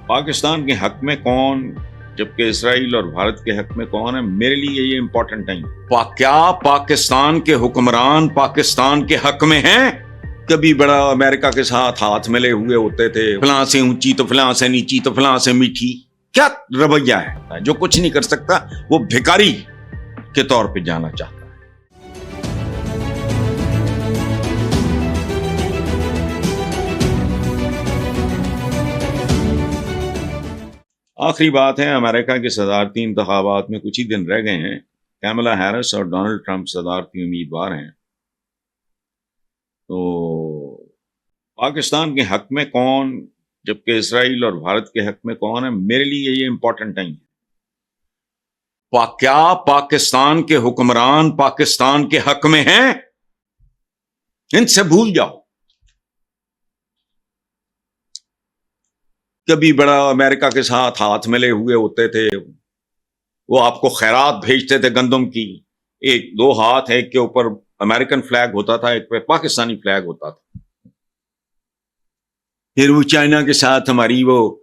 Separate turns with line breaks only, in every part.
پاکستان کے حق میں کون جبکہ اسرائیل اور بھارت کے حق میں کون ہے، میرے لیے یہ امپورٹنٹ نہیں۔ کیا پاکستان کے حکمران پاکستان کے حق میں ہیں؟ کبھی بڑا امریکہ کے ساتھ ہاتھ ملے ہوئے ہوتے تھے، فلاں سے اونچی تو فلاں سے نیچی تو فلاں سے میٹھی۔ کیا رویہ ہے؟ جو کچھ نہیں کر سکتا وہ بھکاری کے طور پہ جانا چاہتا ہے۔ آخری بات ہے، امریکہ کے صدارتی انتخابات میں کچھ ہی دن رہ گئے ہیں۔ کیملا ہیرس اور ڈونلڈ ٹرمپ صدارتی امیدوار ہیں۔ تو پاکستان کے حق میں کون جبکہ اسرائیل اور بھارت کے حق میں کون ہے، میرے لیے یہ امپورٹنٹ نہیں ہے۔ کیا پاکستان کے حکمران پاکستان کے حق میں ہیں؟ ان سے بھول جاؤ۔ کبھی بڑا امریکہ کے ساتھ ہاتھ ملے ہوئے ہوتے تھے، وہ آپ کو خیرات بھیجتے تھے گندم کی، ایک دو ہاتھ، ایک کے اوپر امریکن فلیگ ہوتا تھا، ایک پہ پاکستانی فلیگ ہوتا تھا۔ پھر وہ چائنا کے ساتھ ہماری وہ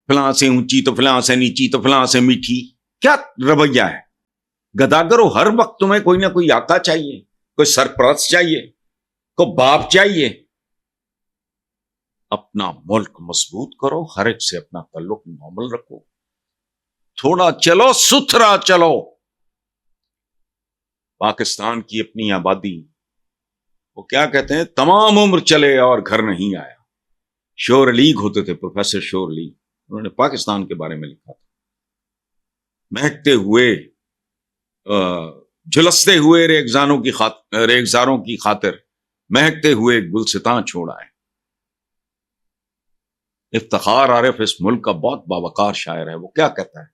فلاں سے اونچی تو فلاں سے نیچی تو فلاں سے میٹھی۔ کیا رویہ ہے؟ گداگرو، ہر وقت تمہیں کوئی نہ کوئی آقا چاہیے، کوئی سرپرست چاہیے، کوئی باپ چاہیے۔ اپنا ملک مضبوط کرو، ہر ایک سے اپنا تعلق نارمل رکھو، تھوڑا چلو ستھرا چلو۔ پاکستان کی اپنی آبادی، وہ کیا کہتے ہیں، تمام عمر چلے اور گھر نہیں آیا۔ شور لیگ ہوتے تھے، پروفیسر شور لیگ، انہوں نے پاکستان کے بارے میں لکھا تھا۔ مہکتے ہوئے جھلستے ہوئے ریگزاروں کی خاطر مہکتے ہوئے گلستاں چھوڑا ہے۔ افتخار عارف اس ملک کا بہت باوقار شاعر ہے، وہ کیا کہتا ہے،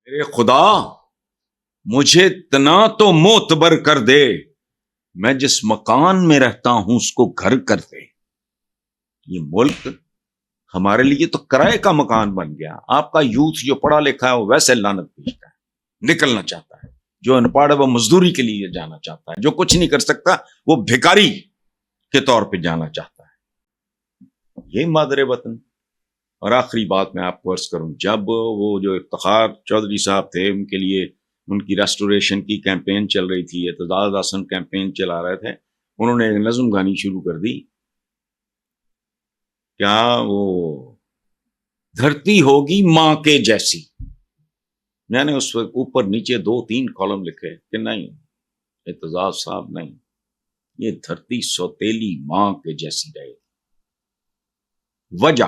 میرے خدا مجھے اتنا تو معتبر کر دے، میں جس مکان میں رہتا ہوں اس کو گھر کر دے۔ یہ ملک ہمارے لیے تو کرائے کا مکان بن گیا۔ آپ کا یوتھ جو پڑھا لکھا ہے وہ ویسے لعنت بھیجتا ہے، نکلنا چاہتا ہے۔ جو ان پڑھ ہے وہ مزدوری کے لیے جانا چاہتا ہے، جو کچھ نہیں کر سکتا وہ بھکاری کے طور پہ جانا چاہتا ہے۔ یہ مادر وطن۔ اور آخری بات میں آپ کو عرض کروں، جب وہ جو افتخار چودھری صاحب تھے، ان کے لیے ان کی ریسٹوریشن کی کیمپین چل رہی تھی، اعتزاز حسن کیمپین چلا رہے تھے، انہوں نے ایک نظم گانی شروع کر دی، کیا وہ دھرتی ہوگی ماں کے جیسی۔ میں نے اس وقت اوپر نیچے 2-3 کالم لکھے کہ نہیں اعتزاز صاحب، نہیں، یہ دھرتی سوتیلی ماں کے جیسی رہے گی۔ وجہ،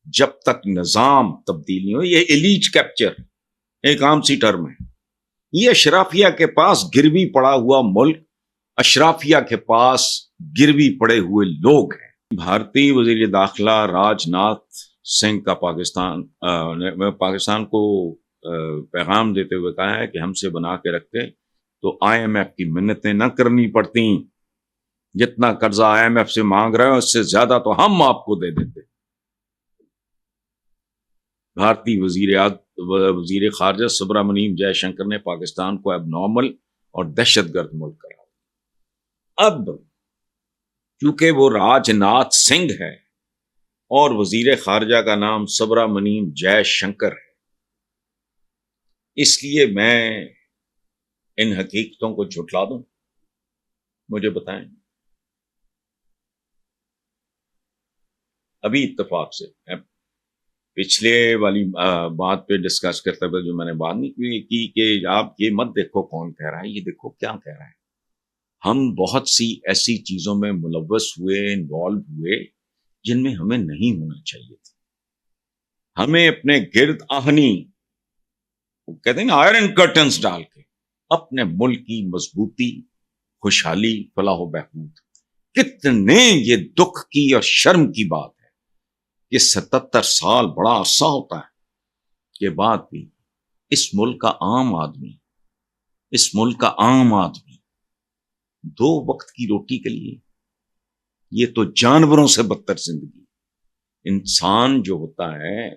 جب تک نظام تبدیل نہیں ہو، یہ ایلیٹ کیپچر ایک عام سی ٹرم ہے، یہ اشرافیہ کے پاس گروی پڑا ہوا ملک، اشرافیہ کے پاس گروی پڑے ہوئے لوگ ہیں۔ بھارتی وزیر داخلہ راج ناتھ سنگھ کا پاکستان کو پیغام دیتے ہوئے کہا ہے کہ ہم سے بنا کے رکھتے تو آئی ایم ایف کی منتیں نہ کرنی پڑتی، جتنا قرضہ آئی ایم ایف سے مانگ رہے ہیں اس سے زیادہ تو ہم آپ کو دے دیتے۔ بھارتی وزیر خارجہ سبرامنیم جے شنکر نے پاکستان کو اب نارمل اور دہشت گرد ملک قرار۔ اب چونکہ وہ راج ناتھ سنگھ ہے اور وزیر خارجہ کا نام سبرامنیم جے شنکر ہے، اس لیے میں ان حقیقتوں کو جھٹلا دوں؟ مجھے بتائیں۔ ابھی اتفاق سے پچھلے والی بات پہ ڈسکس کرتے ہوئے جو میں نے بات نہیں کی کہ آپ یہ مت دیکھو کون کہہ رہا ہے، یہ دیکھو کیا کہہ رہا ہے۔ ہم بہت سی ایسی چیزوں میں ملوث ہوئے، انوالو ہوئے جن میں ہمیں نہیں ہونا چاہیے تھا۔ ہمیں اپنے گرد آہنی، کہتے ہیں نا، آئرن کرٹنز ڈال کے اپنے ملک کی مضبوطی، خوشحالی، فلاح و بہبود، کتنے یہ دکھ کی اور شرم کی بات ہے کہ 77 سال بڑا عرصہ ہوتا ہے کے بعد بھی اس ملک کا عام آدمی 2 وقت کی روٹی کے لیے، یہ تو جانوروں سے بدتر زندگی۔ انسان جو ہوتا ہے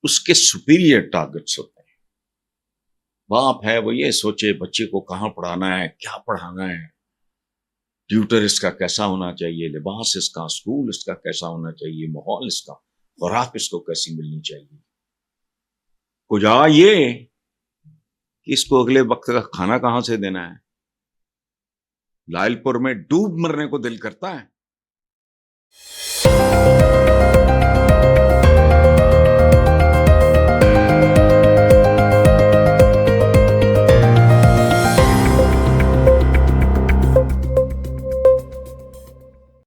اس کے سپیریئر ٹارگٹس ہوتے ہیں۔ باپ ہے وہ یہ سوچے بچے کو کہاں پڑھانا ہے، کیا پڑھانا ہے، ٹیوٹر اس کا کیسا ہونا چاہیے، لباس اس کا، اسکول اس کا کیسا ہونا چاہیے، ماحول اس کا، خوراک اس کو کیسی ملنی چاہیے، کجا یہ کہ اس کو اگلے وقت کا کھانا کہاں سے دینا ہے۔ لائل پور میں ڈوب مرنے کو دل کرتا ہے